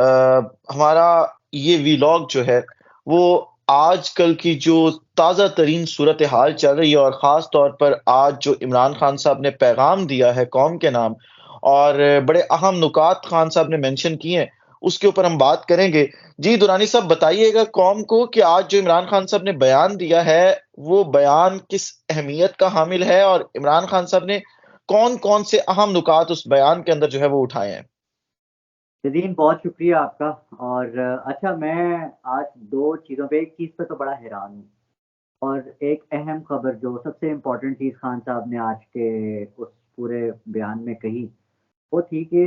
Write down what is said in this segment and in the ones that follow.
हमारा ये वीलॉग जो है, वो आजकल की जो ताज़ा तरीन सूरत हाल चल रही है और ख़ास तौर पर आज जो इमरान खान साहब ने पैगाम दिया है कौम के नाम और बड़े अहम नुकात खान साहब ने मेंशन किए हैं, उसके ऊपर हम बात करेंगे। जी, दुरानी साहब बताइएगा कौम को कि आज जो इमरान खान साहब ने बयान दिया है, वो बयान किस अहमियत का हामिल है और इमरान खान साहब ने कौन-कौन से अहम नुकात उस बयान के अंदर जो है वो उठाए हैं? नदीम, बहुत शुक्रिया आपका। और अच्छा, मैं आज 2 चीज़ों पे, एक चीज़ पे तो बड़ा हैरान हूँ और एक अहम खबर जो सबसे इम्पोर्टेंट चीज़ खान साहब ने आज के उस पूरे बयान में कही, वो थी कि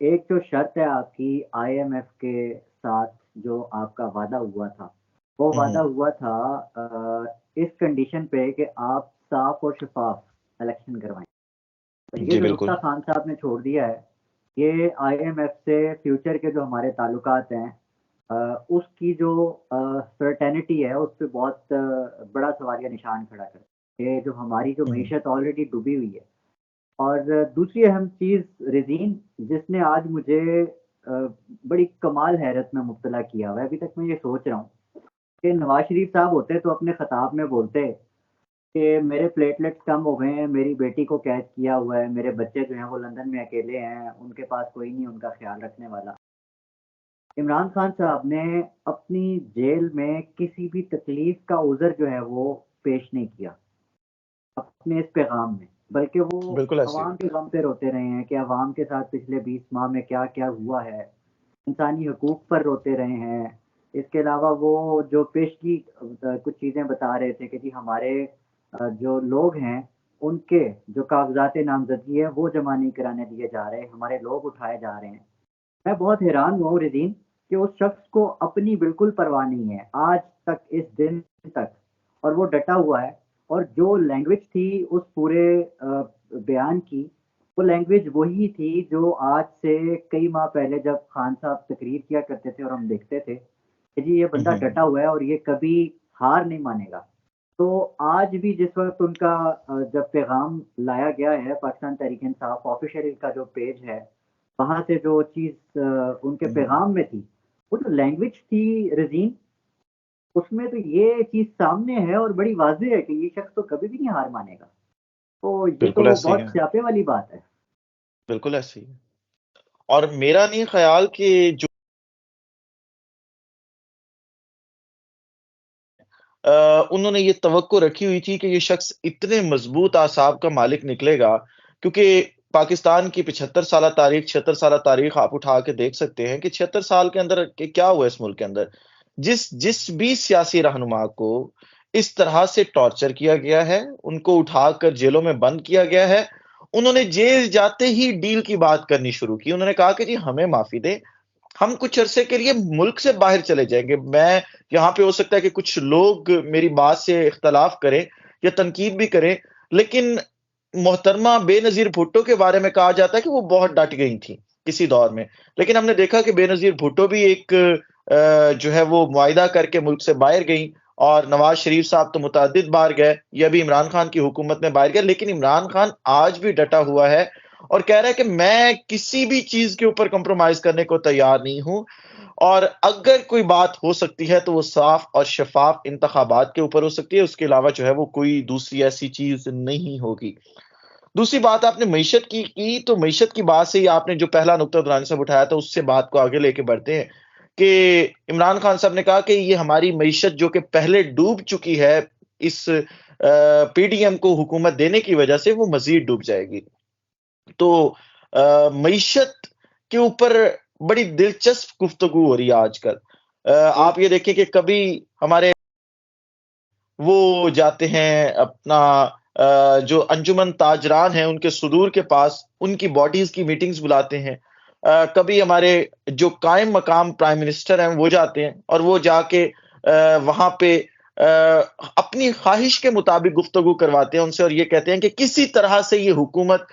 एक जो शर्त है आपकी आईएमएफ के साथ, जो आपका वादा हुआ था, वो हुँ, वादा हुँ। हुआ था इस कंडीशन पे कि आप साफ़ और शफ़ाफ़ इलेक्शन करवाएँ। तो ये जी, जो नुक्ता बिल्कुल। खान साहब ने छोड़ दिया है, ये आईएमएफ से फ्यूचर के जो हमारे ताल्लुकात हैं, अ, उसकी जो सर्टेनिटी है, उस पे बहुत बड़ा सवालिया निशान खड़ा करता है। ये जो हमारी जो हुँ, हुँ। मईशत ऑलरेडी डूबी हुई है। और दूसरी अहम चीज़ रेज़ीन, जिसने आज मुझे बड़ी कमाल हैरत में मुब्तला किया हुआ है। अभी तक मैं ये सोच रहा हूँ कि नवाज़ शरीफ साहब होते तो अपने खिताब में बोलते कि मेरे प्लेटलेट्स कम हो गए हैं, मेरी बेटी को कैद किया हुआ है, मेरे बच्चे जो हैं वो लंदन में अकेले हैं, उनके पास कोई नहीं उनका ख़्याल रखने वाला। इमरान खान साहब ने अपनी जेल में किसी भी तकलीफ़ का उज़र जो है वो पेश नहीं किया, अपने इस पैगाम में, बल्कि वो बिल्कुल ऐसे ही। अवाम के गम पे रोते रहे हैं कि अवाम के साथ पिछले 20 माह में क्या-क्या हुआ है। इंसानी हकूक़ पर रोते रहे हैं। इसके अलावा वो जो पेशगी कुछ चीज़ें बता रहे थे कि जी हमारे जो लोग हैं, उनके जो कागज़ात नामज़दगी है, वो जमा नहीं कराने दिए जा रहे, हमारे लोग उठाए जा रहे हैं। मैं बहुत हैरान हुआ हूँ रिज़ीन कि उस शख़्स को अपनी बिल्कुल परवाह नहीं है, आज तक, इस दिन तक, और वो डटा हुआ है। और जो लैंग्वेज थी उस पूरे बयान की, वो लैंग्वेज वही थी जो आज से कई माह पहले जब खान साहब तकरीर किया करते थे और हम देखते थे कि जी ये हुँ, बंदा हुँ, हुँ। डटा हुआ है और ये कभी हार नहीं मानेगा। तो आज भी जिस वक़्त उनका जब पैगाम लाया गया है पाकिस्तान तहरीक-ए-इंसाफ ऑफ़िशियल का जो पेज है, वहाँ से जो चीज़ उनके हुँ, हुँ। पैगाम में थी, वो जो लैंग्वेज थी रज़ीन, उसमें तो ये चीज़ सामने है और बड़ी वाज़ेह है कि ये शख़्स तो कभी भी नहीं हार मानेगा। तो ये बिल्कुल तो ऐसे ही बहुत है। स्यापे वाली बात है। बिल्कुल ऐसे ही है। और मेरा नहीं ख़्याल कि जो उन्होंने ये तवक्को रखी हुई थी कि ये शख़्स इतने मज़बूत असाब का मालिक निकलेगा क्योंकि पाकिस्तान की 75 साला तारीख़, 76 साला तारीख़ आप उठा के देख सकते हैं कि 76 साल के अंदर के क्या हुआ इस मुल्क के अंदर। जिस जिस भी सियासी रहनुमा को इस तरह से टॉर्चर किया गया है, उनको उठाकर जेलों में बंद किया गया है, उन्होंने जेल जाते ही डील की बात करनी शुरू की। उन्होंने कहा कि जी हमें माफ़ी दें, हम कुछ अरसे के लिए मुल्क से बाहर चले जाएँगे। मैं यहाँ पे हो सकता है कि कुछ लोग मेरी बात से इख्तलाफ करें या तनकीद भी करें, लेकिन मोहतरमा बेनज़ीर भुट्टो के बारे में कहा जाता है कि वो बहुत डट गई थीं, किसी दौर में। लेकिन हमने देखा कि बेनज़ीर भुट्टो भी एक जो है वो मुआहिदा करके मुल्क से बाहर गईं और नवाज़ शरीफ साहब तो मुतअद्दिद बार गए, ये अभी इमरान खान की हुकूमत में बाहर गए, लेकिन इमरान खान आज भी डटा हुआ है और कह रहा है कि मैं किसी भी चीज़ के ऊपर कॉम्प्रोमाइज़ करने को तैयार नहीं हूँ और अगर कोई बात हो सकती है तो वो साफ़ और शफ़ाफ़ इंतखाबात के ऊपर हो सकती है, उसके अलावा जो है वो कोई दूसरी ऐसी चीज़ नहीं होगी। दूसरी बात आपने मईशत की तो मईशत की बात से ही आपने जो पहला नुक्ता दुरानी साहब उठाया था उससे बात को आगे लेके बढ़ते हैं कि इमरान खान साहब ने कहा कि ये हमारी मईशत जो कि पहले डूब चुकी है इस पीडीएम को हुकूमत देने की वजह से वो मज़ीद डूब जाएगी। तो मईशत के ऊपर बड़ी दिलचस्प गुफ्तगू हो रही है आजकल। जी। आप ये देखें कि कभी हमारे वो जाते हैं अपना जो अंजुमन ताजरान हैं उनके सुदूर के पास, उनकी बॉडीज़ की मीटिंग्स बुलाते हैं। कभी हमारे जो कायम मकाम प्राइम मिनिस्टर हैं वो जाते हैं और वो जाके वहाँ पे अपनी ख़्वाहिश के मुताबिक गुफ्तगू करवाते हैं उनसे और ये कहते हैं कि किसी तरह से ये हुकूमत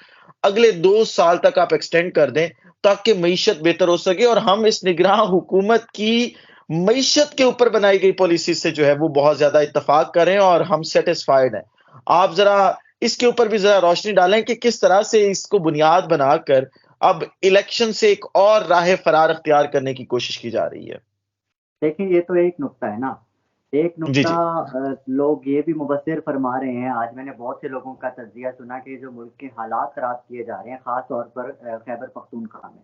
अगले 2 साल तक आप एक्सटेंड कर दें, ताकि मईशत बेहतर हो सके और हम इस निगरान हुकूमत की मईशत के ऊपर बनाई गई पॉलिसी से जो है वो बहुत ज़्यादा इत्तेफ़ाक करें और हम सैटिस्फाइड हैं। आप ज़रा इसके ऊपर भी ज़रा रोशनी डालें कि किस तरह से इसको बुनियाद बनाकर अब इलेक्शन से एक और राह फरार अख्तियार करने की कोशिश की जा रही है। देखिए, ये तो एक नुक्ता है ना। एक जी, नुक्ता जी। लोग ये भी मुबस्सिर फरमा रहे हैं, आज मैंने बहुत से लोगों का तज़किया सुना कि जो मुल्क के हालात ख़राब किए जा रहे हैं, ख़ास तौर पर खैबर पख्तूनख्वा में।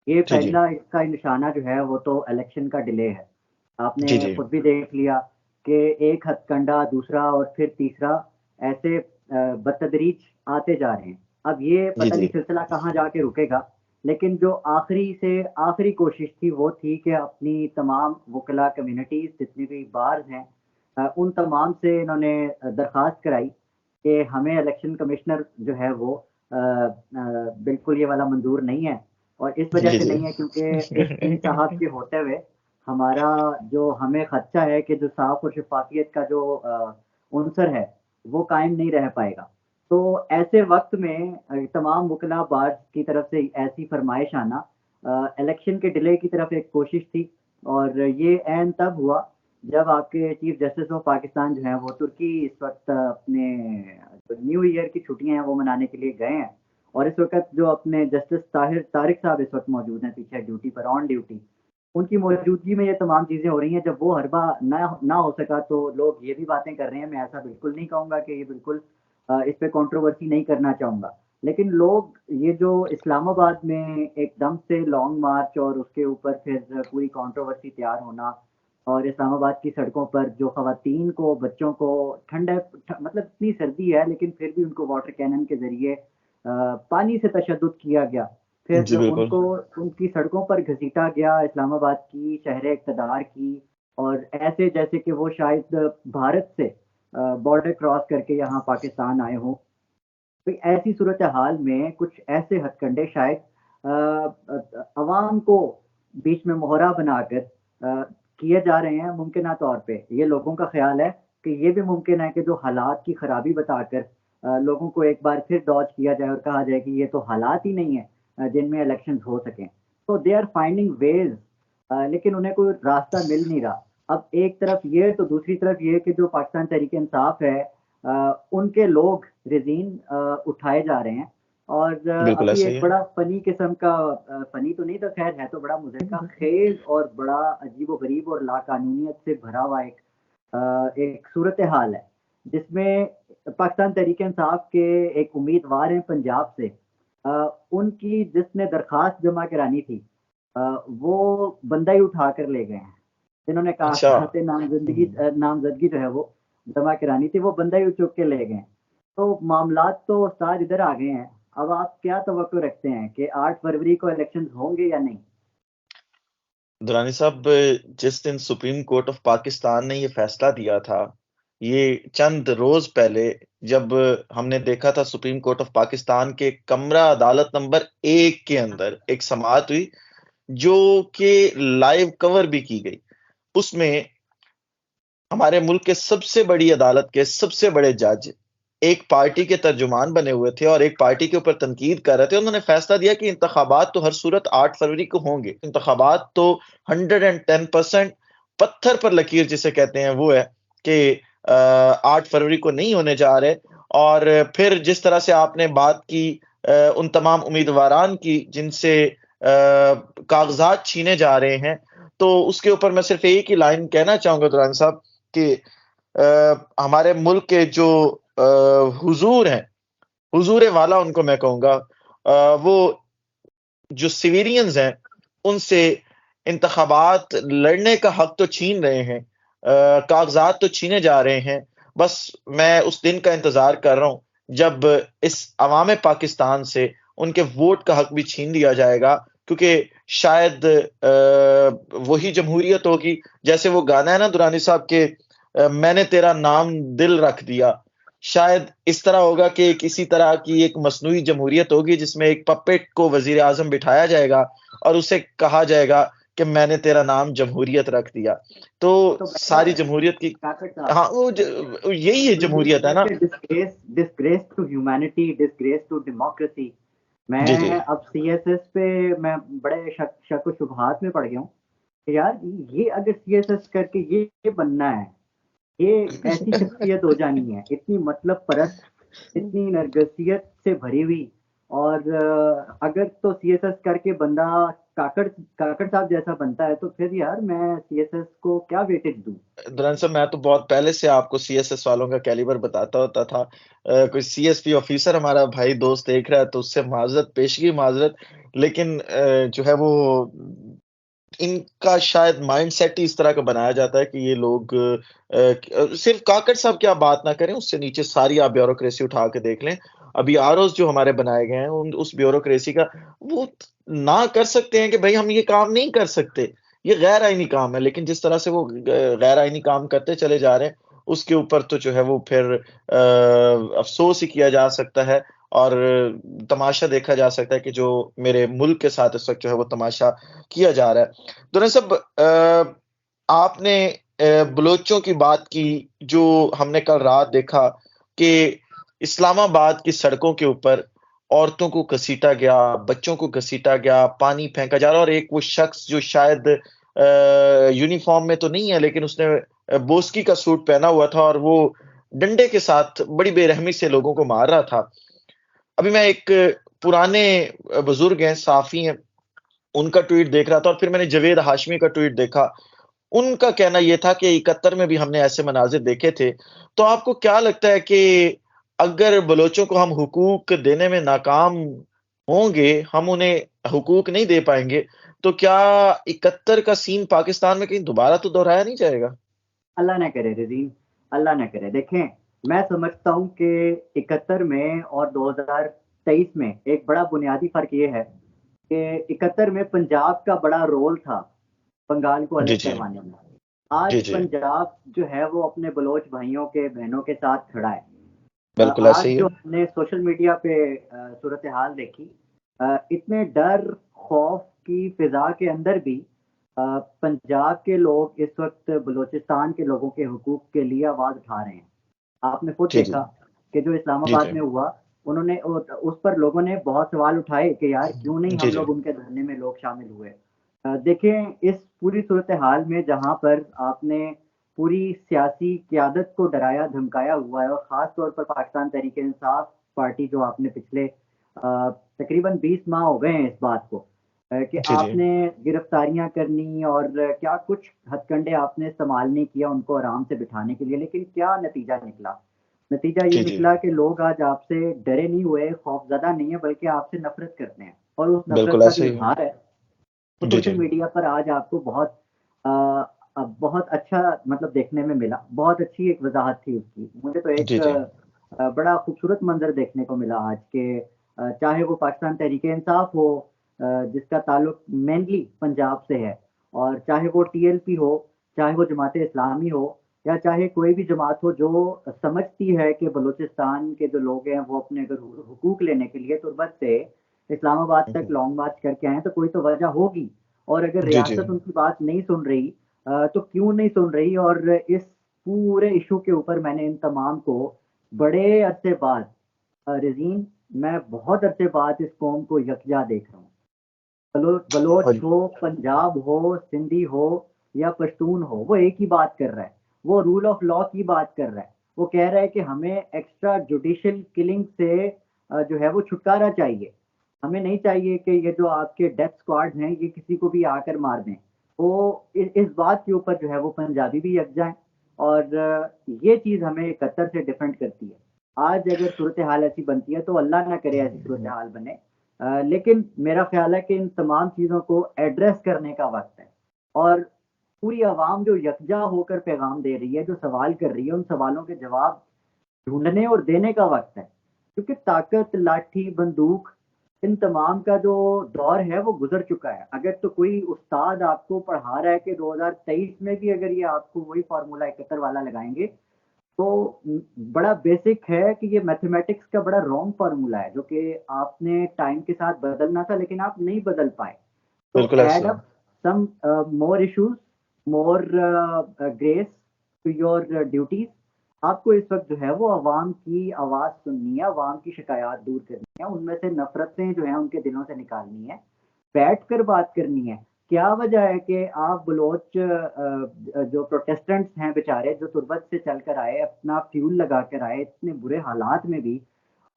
ये जी, जी। पहला इसका निशाना जो है वो तो इलेक्शन का डिले है। जी, आपने जी। खुद भी देख लिया कि एक हथकंडा, दूसरा और फिर तीसरा ऐसे बतदरीज आते जा रहे हैं। अब ये जी, पता नहीं जी। सिलसिला कहाँ जाके रुकेगा, लेकिन जो आखिरी से आखिरी कोशिश थी वो थी कि अपनी तमाम वकला कम्युनिटीज़ जितनी भी बार्स हैं उन तमाम से इन्होंने दरख्वास्त कराई कि हमें इलेक्शन कमिश्नर जो है वो बिल्कुल ये वाला मंज़ूर नहीं है। और इस वजह जी, से जी। नहीं है क्योंकि इन साहब के होते हुए हमारा जो हमें खदशा है कि जो साफ़ और शफ़ाफ़ियत का जो उनसर है, वो कायम नहीं रह पाएगा। तो ऐसे वक़्त में तमाम वकला बार की तरफ से ऐसी फ़रमाइश आना इलेक्शन के डिले की तरफ एक कोशिश थी और ये ऐन तब हुआ जब आपके चीफ़ जस्टिस ऑफ पाकिस्तान जो हैं वो तुर्की इस वक़्त अपने जो न्यू ईयर की छुट्टियाँ हैं वो मनाने के लिए गए हैं। और इस वक़्त जो अपने जस्टिस तारिक साहब इस वक़्त मौजूद हैं पीछे ड्यूटी पर ऑन ड्यूटी। उनकी मौजूदगी में ये तमाम चीज़ें हो रही हैं, जब वो हरबा ना हो सका तो लोग ये भी बातें कर रहे हैं, मैं ऐसा बिल्कुल नहीं कहूँगा कि ये बिल्कुल इस पे कंट्रोवर्सी नहीं करना चाहूँगा। लेकिन लोग ये जो इस्लामाबाद में एकदम से लॉन्ग मार्च और उसके ऊपर फिर पूरी कंट्रोवर्सी तैयार होना और इस्लामाबाद की सड़कों पर जो ख़वातीन को, बच्चों को मतलब इतनी सर्दी है लेकिन फिर भी उनको वाटर कैनन के ज़रिए पानी से तशद्दुद किया गया। फिर जी, बिल्कुल। उनको उनकी सड़कों पर घसीटा गया इस्लामाबाद की शहर इक़्तिदार की और ऐसे जैसे कि वो शायद भारत से बॉर्डर क्रॉस करके यहाँ पाकिस्तान आए हों। तो ऐसी सूरत-ए-हाल में कुछ ऐसे हथकंडे शायद अवाम को बीच में मोहरा बनाकर किए जा रहे हैं मुमकिना तौर पे। ये लोगों का ख़्याल है कि ये भी मुमकिन है कि जो हालात की खराबी बताकर लोगों को एक बार फिर डॉज किया जाए और कहा जाए कि ये तो हालात ही नहीं है जिनमें इलेक्शंस हो सकें। तो दे आर फाइंडिंग वेज़ लेकिन उन्हें कोई रास्ता मिल नहीं रहा। अब एक तरफ ये तो दूसरी तरफ ये कि जो पाकिस्तान तहरीक-ए-इंसाफ है उनके लोग रेज़ीन उठाए जा रहे हैं और बिल्कुल अभी ऐसा ही एक है। बड़ा फ़नी किस्म का फ़नी तो नहीं तो ख़ैर है तो बड़ा मुज़हक़-ख़ेज़ और बड़ा अजीब-ओ-ग़रीब और लाक़ानूनियत से भरा हुआ एक सूरत-ए-हाल है, जिसमें पाकिस्तान तहरीक-ए-इंसाफ के एक उम्मीदवार हैं पंजाब से उनकी जिसने दरख़्वास्त जमा करानी थी वो बंदा ही उठा कर ले गए हैं। जिन्होंने अच्छा। कागज़ात नामज़दगी जो है वो जमा करानी थी, वो बंदा ही चुक के ले गए। तो मामलात तो उस्ताद इधर आ गए हैं। अब आप क्या तवक्को रखते हैं कि 8 फरवरी को इलेक्शंस होंगे या नहीं? दुरानी साहब, जिस दिन सुप्रीम कोर्ट ऑफ पाकिस्तान ने ये फैसला दिया था, ये चंद रोज़ पहले जब हमने देखा था सुप्रीम कोर्ट ऑफ पाकिस्तान के कमरा अदालत नंबर 1 के अंदर एक समाअत हुई, जो कि लाइव कवर भी की गई। उसमें हमारे मुल्क के सबसे बड़ी अदालत के सबसे बड़े जज एक पार्टी के तर्जुमान बने हुए थे और एक पार्टी के ऊपर तनकीद कर रहे थे। उन्होंने फैसला दिया कि इंतखाबात तो हर सूरत 8 फरवरी को होंगे। इंतखाबात तो 110% पत्थर पर लकीर जिसे कहते हैं वो है कि 8 फरवरी को नहीं होने जा रहे। और फिर जिस तरह से आपने बात की उन तमाम उम्मीदवारान की जिनसे कागज़ात छीने जा रहे हैं, तो उसके ऊपर मैं सिर्फ़ एक ही लाइन कहना चाहूँगा दुरान साहब कि हमारे मुल्क के जो हुज़ूर हैं, हुज़ूर वाला उनको मैं कहूँगा, वो जो सिविलियंस हैं, उनसे इंतखाबात लड़ने का हक तो छीन रहे हैं, कागज़ात तो छीने जा रहे हैं। बस मैं उस दिन का इंतज़ार कर रहा हूँ, जब इस अवाम पाकिस्तान से उनके वोट का हक भी छीन लिया जाएगा, क्योंकि शायद वही जमहूरियत होगी, जैसे वो गाना है ना दुरानी साहब के मैंने तेरा नाम दिल रख दिया। शायद इस तरह होगा कि किसी तरह की एक मस्नूई जमहूरियत होगी जिसमें एक पपेट को वज़ीर-ए-आज़म बिठाया जाएगा और उसे कहा जाएगा कि मैंने तेरा नाम जमहूरियत रख दिया। तो तो बेहतर सारी है, जमहूरियत की काकड़ साहब। हाँ, वो यही है बिल्कुल, जमहूरियत, है ना? देखिए disgrace to humanity, disgrace to democracy. जी, जी। मैं अब सीएसएस पे मैं बड़े शक व शुबहात में पड़ गया हूँ। कि यार ये अगर सीएसएस करके ये बनना है, ये ऐसी शख्सियत हो जानी है, इतनी मतलब परस्त, इतनी नरगसियत से भरी हुई और अगर तो सीएसएस करके बंदा काकड़ काकड़ साहब जैसा बनता है तो फिर यार मैं सीएसएस को क्या वेटेज दूं। दुरंसर, मैं तो बहुत पहले से आपको सीएसएस वालों का कैलिबर बताता होता था। कोई सीएसपी ऑफिसर हमारा भाई दोस्त देख रहा है तो उससे माजरत, पेशगी माजरत। लेकिन जो है वो इनका शायद माइंडसेट ही इस तरह का बनाया जाता है कि ये लोग सिर्फ काकड़ साहब की आप बात ना करें, उससे नीचे सारी आप ब्यूरोक्रेसी उठा के देख लें। अभी आरओज़ जो हमारे बनाए गए हैं, उन उस ब्यूरोक्रेसी का वो ना कर सकते हैं कि भई हम ये काम नहीं कर सकते। ये गैर आईनी काम है, लेकिन जिस तरह से वो गैर आईनी काम करते चले जा रहे हैं, उसके ऊपर तो जो है वो फिर अफ़सोस ही किया जा सकता है और तमाशा देखा जा सकता है कि जो मेरे मुल्क के साथ इस वक़्त जो है वो तमाशा किया जा रहा है। दरअसल आपने बलोचों की बात की, जो हमने कल रात देखा कि इस्लामाबाद की सड़कों के ऊपर औरतों को घसीटा गया, बच्चों को घसीटा गया, पानी फेंका जा रहा है और एक वो शख्स जो शायद यूनिफ़ॉर्म में तो नहीं है, लेकिन उसने बोस्की का सूट पहना हुआ था और वो डंडे के साथ बड़ी बेरहमी से लोगों को मार रहा था। अभी मैं एक पुराने बुज़ुर्ग हैं, साफ़ी हैं, उनका ट्वीट देख रहा था और फिर मैंने जावेद हाशमी का ट्वीट देखा। उनका कहना ये था कि 71 में भी हमने ऐसे मनाज़िर देखे थे। तो आपको क्या लगता है कि अगर बलोचों को हम हुकूक देने में नाकाम होंगे, हम उन्हें हुकूक नहीं दे पाएँगे, तो क्या 71 का सीन पाकिस्तान में कहीं दोबारा तो दोहराया नहीं जाएगा? अल्लाह ना करे रज़ीन, अल्लाह ना करे। देखें, मैं समझता हूँ कि 71 में और 2023 में एक बड़ा बुनियादी फ़र्क ये है कि 71 में पंजाब का बड़ा रोल था, बंगाल को जी, अलग जी। करवाने में। आज जी, जी। पंजाब जो है वो अपने बलोच भाइयों के बहनों के साथ खड़ा है। बिल्कुल ऐसे आज ही जो है। हमने सोशल मीडिया पे सूरत-ए-हाल देखी, इतने डर, खौफ की फ़िज़ा के अंदर भी अ, पंजाब के लोग इस वक़्त बलूचिस्तान के लोगों के हुकूक के लिए आवाज़ उठा रहे हैं। आपने खुद जी, जी। देखा कि जो जी, इस्लामाबाद जी। में हुआ, उन्होंने उस पर लोगों ने बहुत सवाल उठाए कि यार क्यों नहीं जी, हम जी। लोग उनके धरने में लोग शामिल हुए। देखें इस पूरी सूरत-ए-हाल में जहाँ पर आपने पूरी सियासी क़यादत को डराया धमकाया हुआ है और ख़ास तौर पर पाकिस्तान तहरीक-ए-इंसाफ पार्टी जो आपने पिछले तकरीबन 20 माह हो गए हैं इस बात को कि जी, जी। आपने गिरफ्तारियाँ करनी और क्या कुछ हथकंडे आपने इस्तेमाल नहीं किया उनको आराम से बिठाने के लिए, लेकिन क्या नतीजा निकला? नतीजा ये जी, जी। निकला कि लोग आज आपसे डरे नहीं हुए, खौफ़ज़दा नहीं है बल्कि आपसे नफ़रत करते हैं और उस नफ़रत बिल्कुल का जो ऐसे ही है। इज़हार है, वो जी, सोशल जी। मीडिया पर आज आपको बहुत अच्छा मतलब देखने में मिला। बहुत अच्छी एक वज़ाहत थी उसकी। मुझे तो जी, एक जी। बड़ा खूबसूरत मंज़र देखने को मिला आज के चाहे वो पाकिस्तान तहरीक-ए-इंसाफ हो जिसका ताल्लुक मेनली पंजाब से है और चाहे वो टीएलपी हो, चाहे वो जमात-ए-इस्लामी हो या चाहे कोई भी जमात हो जो समझती है कि बलूचिस्तान के जो लोग हैं वो अपने अगर हुकूक लेने के लिए तुर्बत से इस्लामाबाद हुँ, तक हुँ। लॉन्ग मार्च करके आए हैं तो कोई तो वजह होगी और अगर जी, जी। रियासत उनकी बात नहीं सुन रही तो क्यों नहीं सुन रही और इस पूरे इश्यू के ऊपर मैंने इन तमाम को बड़े अरसे बाद रिज़ीन मैं बहुत अरसे बाद इस कौम को यकजा देख रहा हूँ। बलोच हाँ, हो, पंजाब हो, सिंधी हो या पश्तून हो, वो एक ही बात कर रहा है। वो रूल ऑफ लॉ की बात कर रहा है। वो कह रहा है कि हमें एक्स्ट्रा जुडिशियल किलिंग से जो है वो छुटकारा चाहिए। हमें नहीं चाहिए कि ये जो आपके डेथ स्क्वाड्स हैं, ये किसी को भी आकर मार दें। तो इस बात के ऊपर जो है वो पंजाबी भी यकजा हैं और ये चीज़ हमें कतर से डिफरेंट करती है। आज अगर सूरत-ए-हाल ऐसी बनती है तो अल्लाह ना करे ऐसी सूरत-ए-हाल बने। लेकिन मेरा ख़्याल है कि इन तमाम चीज़ों को एड्रेस करने का वक़्त है और पूरी आवाम जो यकजा होकर पैगाम दे रही है, जो सवाल कर रही है, उन सवालों के जवाब ढूँढने और देने का वक़्त है। क्योंकि ताकत, लाठी, बंदूक इन तमाम का जो दौर है वो गुज़र चुका है। अगर तो कोई उस्ताद आपको पढ़ा रहा है कि 2023 में भी अगर ये आपको वही फ़ॉर्मूला 71 वाला लगाएँगे तो बड़ा बेसिक है कि ये मैथमेटिक्स का बड़ा रॉन्ग फ़ॉर्मूला है, जो कि आपने टाइम के साथ बदलना था लेकिन आप नहीं बदल पाए। तो बिल्कुल ऐसे ऐड ही है। Up some more issues, more grace to your duties. आपको इस वक़्त जो है वो अवाम की आवाज़ सुननी है, अवाम की शिकायत दूर करनी है, उनमें से नफ़रतें जो हैं उनके दिलों से निकालनी है, बैठकर बात करनी है। क्या वजह है कि आप बलोच जो प्रोटेस्टेंट्स हैं बेचारे जो तुर्बत से चल कर आए, अपना फ्यूल लगा कर आए, इतने बुरे हालात में भी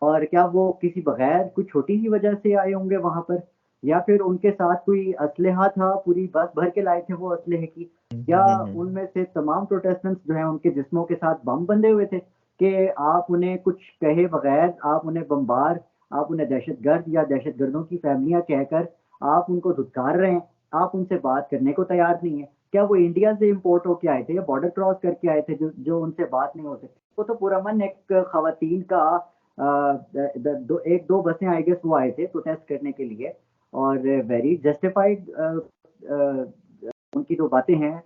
और क्या वो किसी बगैर कोई छोटी सी वजह से आए होंगे वहां पर, या फिर उनके साथ कोई असलहा था, पूरी बस भर के लाए थे वो असलहे की, या हम्म। उनमें से तमाम प्रोटेस्टेंट्स जो हैं उनके जिस्मों के साथ बम बंधे हुए थे कि आप उन्हें कुछ कहे बगैर, आप उन्हें बमबार, आप उन्हें दहशतगर्द या दहशतगर्दों की फैमिलियां कहकर आप उनको धुतकार रहे हैं, आप उनसे बात करने को तैयार नहीं है। क्या वो इंडिया से इम्पोर्ट होके आए थे या बॉर्डर क्रॉस करके आए थे जो जो उनसे बात नहीं हो सकती? वो तो पुरअमन एक खवातीन का एक दो बसें आई गेस वो आए थे प्रोटेस्ट करने के लिए, और वेरी जस्टिफाइड उनकी जो बातें हैं।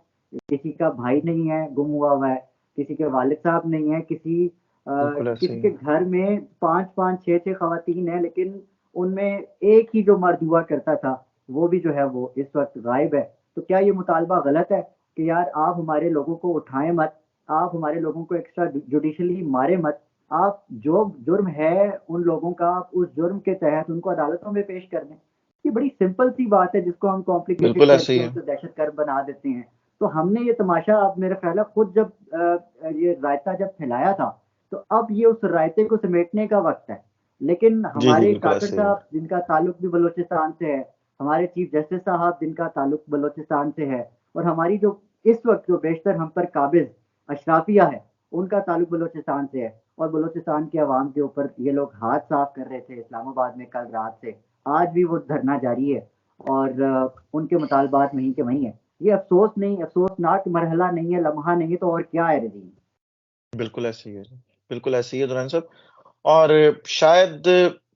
किसी का भाई नहीं है गुम हुआ है, किसी के वालिद साहब नहीं है, बिल्कुल ऐसे किसी ही के है। घर में पांच पांच छह छह खवातीन है, लेकिन उनमें एक ही जो मर्द हुआ करता था वो भी जो है वो इस वक्त गायब है। तो क्या ये मुतालबा गलत है कि यार आप हमारे लोगों को उठाएं मत, आप हमारे लोगों को एक्स्ट्रा जुडिशली मारे मत, आप जो जुर्म है उन लोगों का आप उस जुर्म के तहत उनको अदालतों में पेश कर दें? ये बड़ी सिंपल सी बात है जिसको हम कॉम्प्लिकेटेड बिल्कुल ऐसे ही करके है। उसे दहशतगर्द बना देते हैं। तो हमने ये तमाशा, अब मेरा ख्याल है खुद जब ये रायता जब फैलाया था, तो अब ये उस रायते को समेटने का वक्त है। लेकिन जी जी हमारे बिल्कुल काकड़ ऐसे ही है। साहब जिनका ताल्लुक भी बलोचिस्तान से है, हमारे चीफ जस्टिस साहब जिनका ताल्लुक बलोचिस्तान से है, और हमारी जो इस वक्त जो बेशतर हम पर काबिज अशराफिया है उनका ताल्लुक बलोचिस्तान से है, और बलोचिस्तान के अवाम के ऊपर ये लोग हाथ साफ कर रहे थे इस्लामाबाद में कल रात से, आज भी वो धरना जारी है, और उनके मुतालबात वहीं के वहीं है। ये अफसोस नहीं, अफसोसनाक मरहला नहीं है, लम्हा नहीं है, तो और क्या है रजीम? बिल्कुल ऐसे ही है। बिल्कुल ऐसे ही है दुरान साहब। और शायद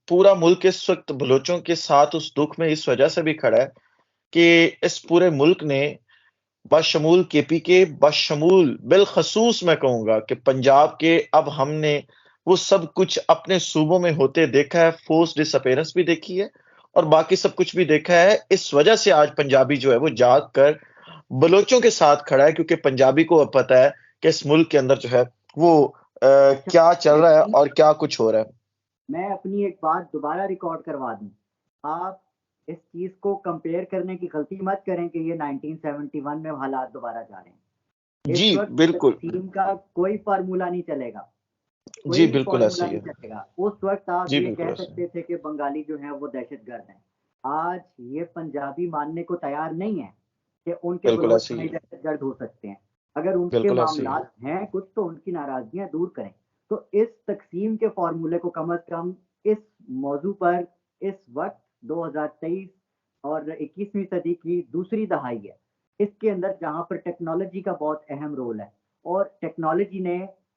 पूरा मुल्क इस वक़्त बलोचों के साथ उस दुःख में इस वजह से भी खड़ा है कि इस पूरे मुल्क ने बशमूल केपीके, बशमूल बिलख़सूस मैं कहूँगा कि पंजाब के, अब हमने वो सब कुछ अपने सूबों में होते देखा है, फ़ोर्स्ड डिसअपीयरेंस भी देखी है और बाकी सब कुछ भी देखा है। इस वजह से आज पंजाबी जो है वो जाग कर बलोचों के साथ खड़ा है, क्योंकि पंजाबी को अब पता है कि इस मुल्क के अंदर जो है वो अच्छा, क्या चल मैं रहा है अपनी और क्या कुछ हो रहा है। मैं अपनी एक बात दोबारा रिकॉर्ड करवा दूं। आप इस चीज को कंपेयर करने की गलती मत करें कि ये 1971 में हालात दोबारा जा रहे हैं। जी, इस वक्त बिल्कुल। तकसीम का कोई फार्मूला नहीं चलेगा, जी, कोई बिल्कुल फार्मूला ऐसे ही नहीं है। चलेगा। उस वक्त आप जी, ये बिल्कुल कह ऐसे ही है। सकते थे कि बंगाली जो है वो दहशतगर्द हैं। आज ये पंजाबी मानने को तैयार नहीं है कि उनके बिल्कुल बलोच ऐसे ही नहीं है। दहशतगर्द हो सकते हैं। अगर उनके बिल्कुल ऐसे ही है। मामलात हैं कुछ तो उनकी नाराजगियां दूर करें। तो इस तकसीम के फार्मूले को कम अज कम इस मौजू पर इस वक्त 2023 और 21वीं सदी की दूसरी दहाई है, इसके अंदर जहाँ पर टेक्नोलॉजी का बहुत अहम रोल है, और टेक्नोलॉजी ने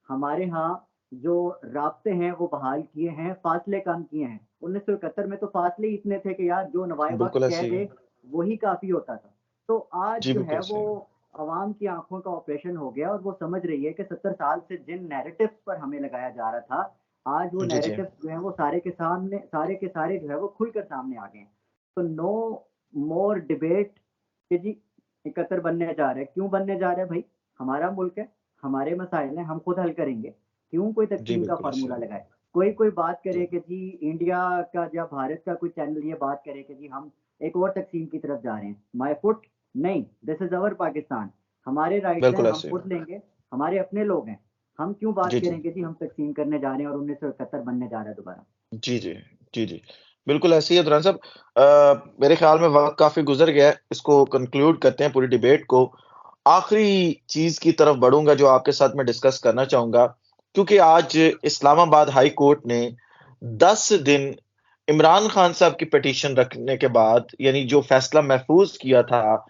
हमारे यहाँ जो राब्ते हैं वो बहाल किए हैं, फासले कम किए हैं। 1971 में तो फासले ही इतने थे कि यार जो नवाए वक्त बिल्कुल कह ऐसे ही दे है। वही काफ़ी होता था। तो आज जी, जो बिल्कुल है ऐसे वो ही है। अवाम की आंखों का ऑपरेशन हो गया, और वो समझ रही है कि 70 साल से जिन नैरेटिव्स पर हमें लगाया जा रहा था, आज वो जी, जी। नैरेटिव्स जो हैं वो सारे के सामने, सारे के सारे जो है वो खुलकर सामने आ गए हैं। तो नो मोर डिबेट कि जी 71 बनने जा रहा है। क्यों बनने जा रहा है भाई? हमारा मुल्क है, हमारे मसाइल हैं, हम खुद हल करेंगे। क्यों कोई जी, तकसीम का बिल्कुल ऐसे फार्मूला ही है। लगाए? कोई बात करे जी। कि जी इंडिया का या भारत का कोई चैनल ये बात करे कि जी हम एक और तकसीम की तरफ जा रहे हैं। माय फुट, नहीं, दिस इज अवर पाकिस्तान। हमारे राइट्स हैं, बिल्कुल हम ऐसे ही खुद है। लेंगे, हमारे अपने लोग हैं। हम क्यों बात जी, जी। करेंगे जी हम तकसीम करने जा रहे हैं और 1971 बनने जा रहा है दोबारा? जी, जी। जी, जी। बिल्कुल ऐसे ही है दुरान साहब। मेरे ख़्याल में वक़्त काफ़ी गुज़र गया है। इसको कंक्लूड करते हैं पूरी डिबेट को। आखिरी चीज़ की तरफ बढ़ूँगा जो आपके साथ मैं डिस्कस करना चाहूँगा, क्योंकि आज इस्लामाबाद हाई कोर्ट ने 10 दिन इमरान खान साहब की पिटीशन रखने के बाद, यानी जो फ़ैसला महफ़ूज़ किया था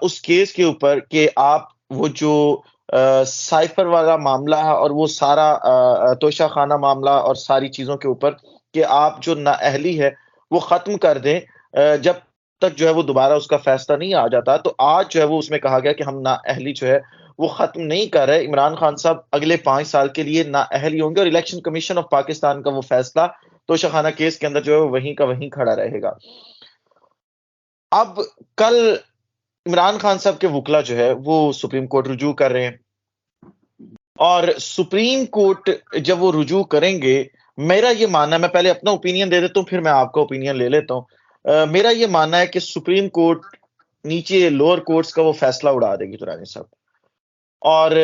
उस केस के ऊपर कि आप वो जो साइफ़र वाला मामला है और वो सारा तोशाखाना मामला और सारी चीज़ों के ऊपर कि आप जो नाअहली है, वो ख़त्म कर दें जब तक जो है वो दोबारा उसका फ़ैसला नहीं आ जाता। तो आज जो है वो उसमें कहा गया कि हम नाअहली जो है वो ख़त्म नहीं कर रहे। इमरान खान साहब अगले 5 साल के लिए नाअहल ही होंगे और इलेक्शन कमीशन ऑफ पाकिस्तान का वो फ़ैसला तोशाखाना केस के अंदर जो है वो वहीं का वहीं खड़ा रहेगा। अब कल इमरान खान साहब के वुकला जो है वो सुप्रीम कोर्ट रुजू कर रहे हैं और सुप्रीम कोर्ट जब वो रुजू करेंगे, मेरा ये मानना है, मैं पहले अपना ओपिनियन दे देता हूँ, फिर मैं आपका ओपिनियन ले लेता हूँ। मेरा ये मानना है कि सुप्रीम कोर्ट नीचे लोअर कोर्ट्स का वो फ़ैसला उड़ा देगी दुरानी साहब और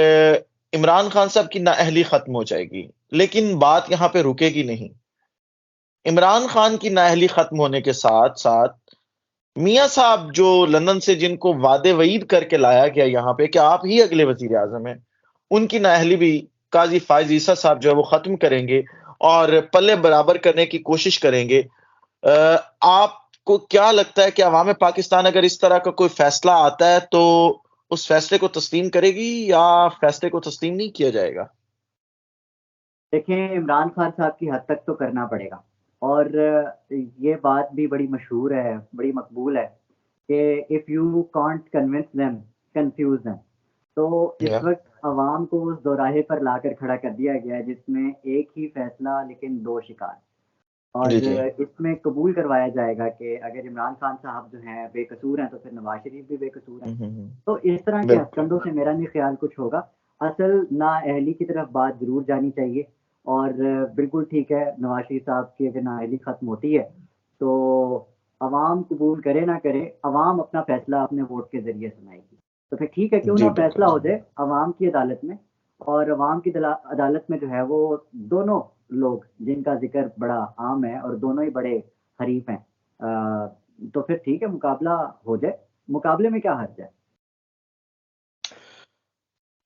इमरान खान साहब की नाअहली ख़त्म हो जाएगी। लेकिन बात यहाँ पे रुकेगी नहीं। इमरान खान की नाअहली खत्म होने के साथ-साथ मियाँ साहब जो लंदन से जिनको वादे वईद करके लाया गया यहाँ पे कि आप ही अगले वज़ीर-ए-आज़म हैं, उनकी नाअहली भी काज़ी फ़ाइज़ ईसा साहब जो है वो ख़त्म करेंगे और पल्ले बराबर करने की कोशिश करेंगे। अ, आपको क्या लगता है कि अवाम पाकिस्तान अगर इस तरह का कोई फ़ैसला आता है तो उस फ़ैसले को तस्लीम करेगी या फ़ैसले को तस्लीम नहीं किया जाएगा? देखिए, इमरान खान साहब की हद तक तो करना पड़ेगा और ये बात भी बड़ी मशहूर है, बड़ी मकबूल है कि if you can't convince them, confuse them. तो इस या वक़्त अवाम को उस दोराहे पर लाकर खड़ा कर दिया गया है जिसमें एक ही फैसला लेकिन 2 शिकार। जी, और जी। इसमें कबूल करवाया जाएगा कि अगर इमरान खान साहब जो हैं बेकसूर हैं, तो फिर नवाज़ शरीफ भी बेकसूर हैं। हुँ, हुँ, हुँ। तो इस तरह के बिल्कुल। हथकंडों से मेरा नहीं ख़्याल कुछ होगा। असल नाअहली की तरफ बात ज़रूर जानी चाहिए और बिल्कुल ठीक है, नवाज़ शरीफ साहब की अगर नाअहली ख़त्म होती है, तो अवाम कबूल करे ना करे, अवाम अपना फ़ैसला अपने वोट के ज़रिए सुनाएगी। तो फिर ठीक है, क्यों जी, ना बिल्कुल। फ़ैसला हो जाए अवाम की अदालत में और अवाम की अदालत में जो है वो दोनों लोग जिनका ज़िक्र बड़ा आम है और दोनों ही बड़े हरीफ़ हैं। तो फिर ठीक है, मुकाबला हो जाए। मुकाबले में क्या हर्ज है?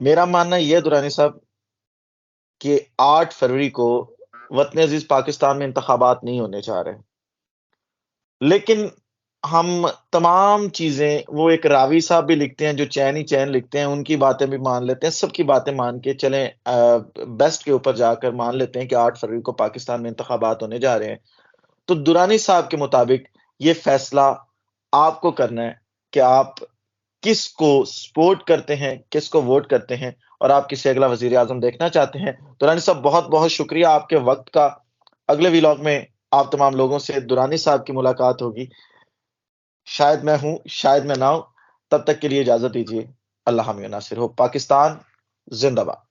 मेरा मानना ये है दुरानी साहब कि 8 फरवरी को वतन-ए-अज़ीज़ पाकिस्तान में इंतखाबात नहीं होने जा रहे। लेकिन हम तमाम चीज़ें वो एक रावी साहब भी लिखते हैं जो चैन ही चैन लिखते हैं, उनकी बातें भी मान लेते हैं, सबकी बातें मान के चलें बेस्ट के ऊपर जाकर मान लेते हैं कि 8 फरवरी को पाकिस्तान में इंतखाबात होने जा रहे हैं। तो दुरानी साहब के मुताबिक ये फैसला आपको करना है कि आप किसको सपोर्ट करते हैं, किसको वोट करते हैं और आप किसे अगला वज़ीर-ए-आज़म देखना चाहते हैं। दुरानी साहब बहुत-बहुत शुक्रिया आपके वक़्त का। अगले व्लॉग में आप तमाम लोगों से दुरानी साहब की मुलाकात होगी। शायद मैं हूँ, शायद मैं ना हूँ। तब तक के लिए इजाज़त दीजिए। अल्लाह हामी व नासिर हो। पाकिस्तान ज़िंदाबाद।